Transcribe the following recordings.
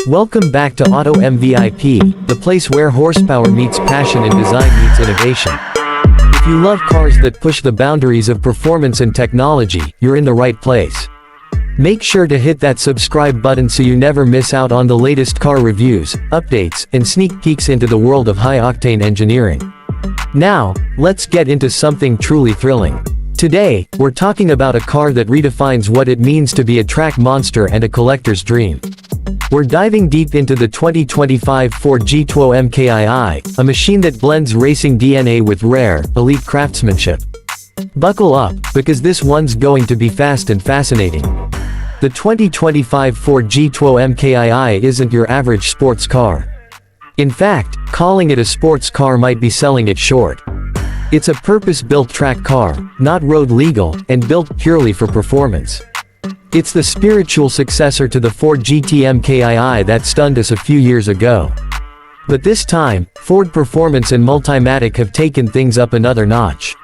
Welcome back to Auto MVIP, the place where horsepower meets passion and design meets innovation. If you love cars that push the boundaries of performance and technology, you're in the right place. Make sure to hit that subscribe button so you never miss out on the latest car reviews, updates, and sneak peeks into the world of high-octane engineering. Now, let's get into something truly thrilling. Today, we're talking about a car that redefines what it means to be a track monster and a collector's dream. We're diving deep into the 2025 Ford GTuo MkII, a machine that blends racing DNA with rare, elite craftsmanship. Buckle up, because this one's going to be fast and fascinating. The 2025 Ford GTuo MkII isn't your average sports car. In fact, calling it a sports car might be selling it short. It's a purpose-built track car, not road legal, and built purely for performance. It's the spiritual successor to the Ford GT MkII that stunned us a few years ago. But this time, Ford Performance and Multimatic have taken things up another notch.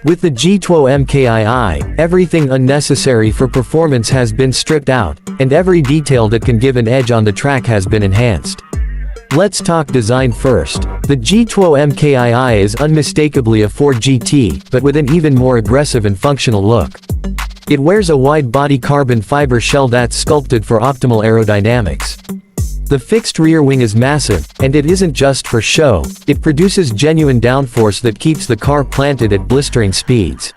With the GTuo MkII, everything unnecessary for performance has been stripped out, and every detail that can give an edge on the track has been enhanced. Let's talk design first. The GTuo MkII is unmistakably a Ford GT, but with an even more aggressive and functional look. It wears a wide-body carbon fiber shell that's sculpted for optimal aerodynamics. The fixed rear wing is massive, and it isn't just for show, it produces genuine downforce that keeps the car planted at blistering speeds.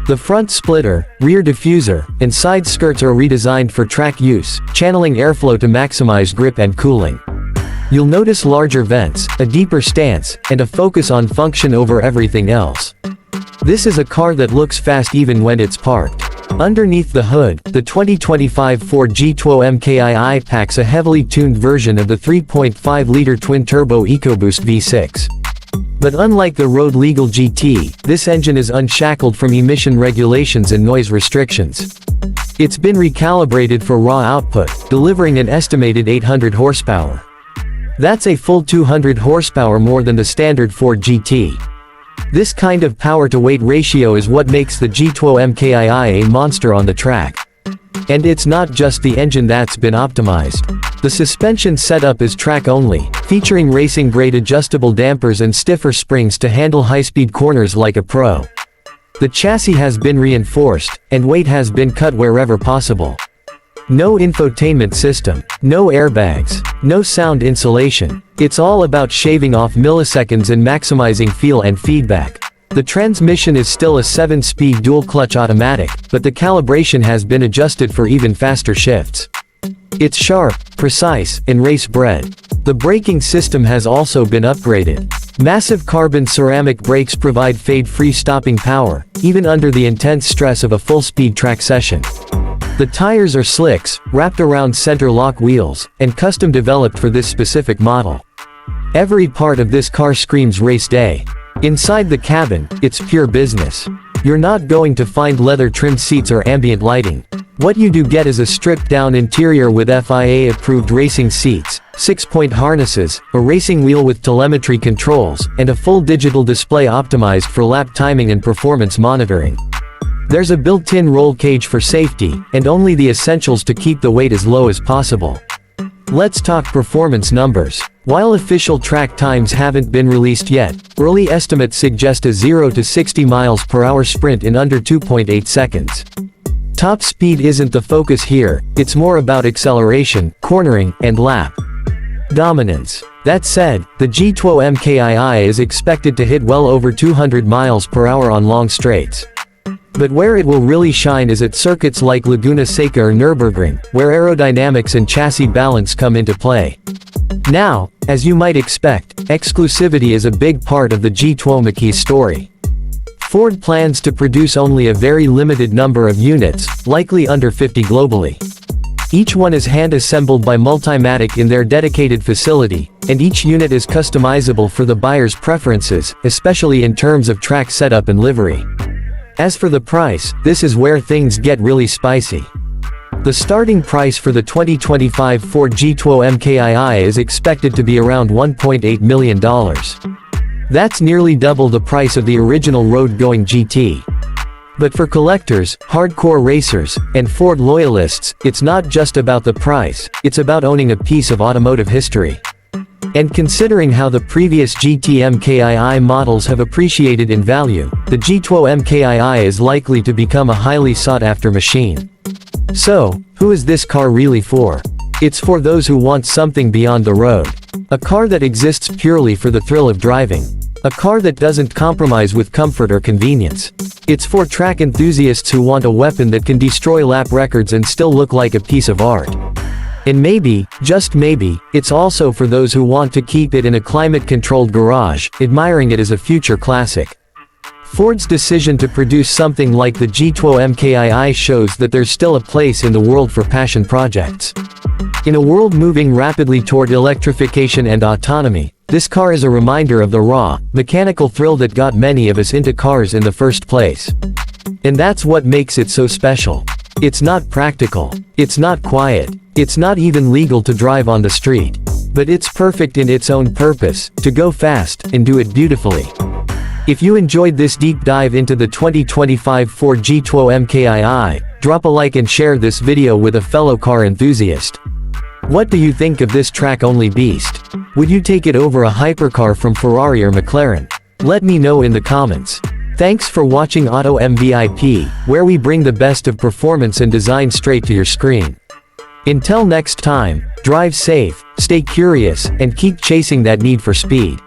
The front splitter, rear diffuser, and side skirts are redesigned for track use, channeling airflow to maximize grip and cooling. You'll notice larger vents, a deeper stance, and a focus on function over everything else. This is a car that looks fast even when it's parked. Underneath the hood, the 2025 Ford GTuo MkII packs a heavily tuned version of the 3.5-liter twin-turbo EcoBoost V6. But unlike the road-legal GT, this engine is unshackled from emission regulations and noise restrictions. It's been recalibrated for raw output, delivering an estimated 800 horsepower. That's a full 200 horsepower more than the standard Ford GT. This kind of power-to-weight ratio is what makes the GTuo MkII a monster on the track. And it's not just the engine that's been optimized. The suspension setup is track-only, featuring racing-grade adjustable dampers and stiffer springs to handle high-speed corners like a pro. The chassis has been reinforced, and weight has been cut wherever possible. No infotainment system, no airbags, no sound insulation. It's all about shaving off milliseconds and maximizing feel and feedback. The transmission is still a 7-speed dual-clutch automatic, but the calibration has been adjusted for even faster shifts. It's sharp, precise, and race-bred. The braking system has also been upgraded. Massive carbon ceramic brakes provide fade-free stopping power, even under the intense stress of a full-speed track session. The tires are slicks, wrapped around center-lock wheels, and custom-developed for this specific model. Every part of this car screams race day. Inside the cabin, it's pure business. You're not going to find leather-trimmed seats or ambient lighting. What you do get is a stripped-down interior with FIA-approved racing seats, 6-point harnesses, a racing wheel with telemetry controls, and a full digital display optimized for lap timing and performance monitoring. There's a built-in roll cage for safety, and only the essentials to keep the weight as low as possible. Let's talk performance numbers. While official track times haven't been released yet, early estimates suggest a 0 to 60 miles per hour sprint in under 2.8 seconds. Top speed isn't the focus here, it's more about acceleration, cornering, and lap dominance. That said, the GTuo MkII is expected to hit well over 200 miles per hour on long straights. But where it will really shine is at circuits like Laguna Seca or Nürburgring, where aerodynamics and chassis balance come into play. Now, as you might expect, exclusivity is a big part of the GTuo MkII story. Ford plans to produce only a very limited number of units, likely under 50 globally. Each one is hand-assembled by Multimatic in their dedicated facility, and each unit is customizable for the buyer's preferences, especially in terms of track setup and livery. As for the price, this is where things get really spicy. The starting price for the 2025 Ford GTuo MkII is expected to be around $1.8 million. That's nearly double the price of the original road-going GT. But for collectors, hardcore racers, and Ford loyalists, it's not just about the price, it's about owning a piece of automotive history. And considering how the previous GT MkII models have appreciated in value, the GTuo MkII is likely to become a highly sought-after machine. So, who is this car really for? It's for those who want something beyond the road. A car that exists purely for the thrill of driving. A car that doesn't compromise with comfort or convenience. It's for track enthusiasts who want a weapon that can destroy lap records and still look like a piece of art. And maybe, just maybe, it's also for those who want to keep it in a climate-controlled garage, admiring it as a future classic. Ford's decision to produce something like the GTuo MkII shows that there's still a place in the world for passion projects. In a world moving rapidly toward electrification and autonomy, this car is a reminder of the raw, mechanical thrill that got many of us into cars in the first place. And that's what makes it so special. It's not practical. It's not quiet. It's not even legal to drive on the street. But it's perfect in its own purpose, to go fast, and do it beautifully. If you enjoyed this deep dive into the 2025 Ford GTuo MkII, drop a like and share this video with a fellow car enthusiast. What do you think of this track-only beast? Would you take it over a hypercar from Ferrari or McLaren? Let me know in the comments. Thanks for watching Auto MVIP, where we bring the best of performance and design straight to your screen. Until next time, drive safe, stay curious, and keep chasing that need for speed.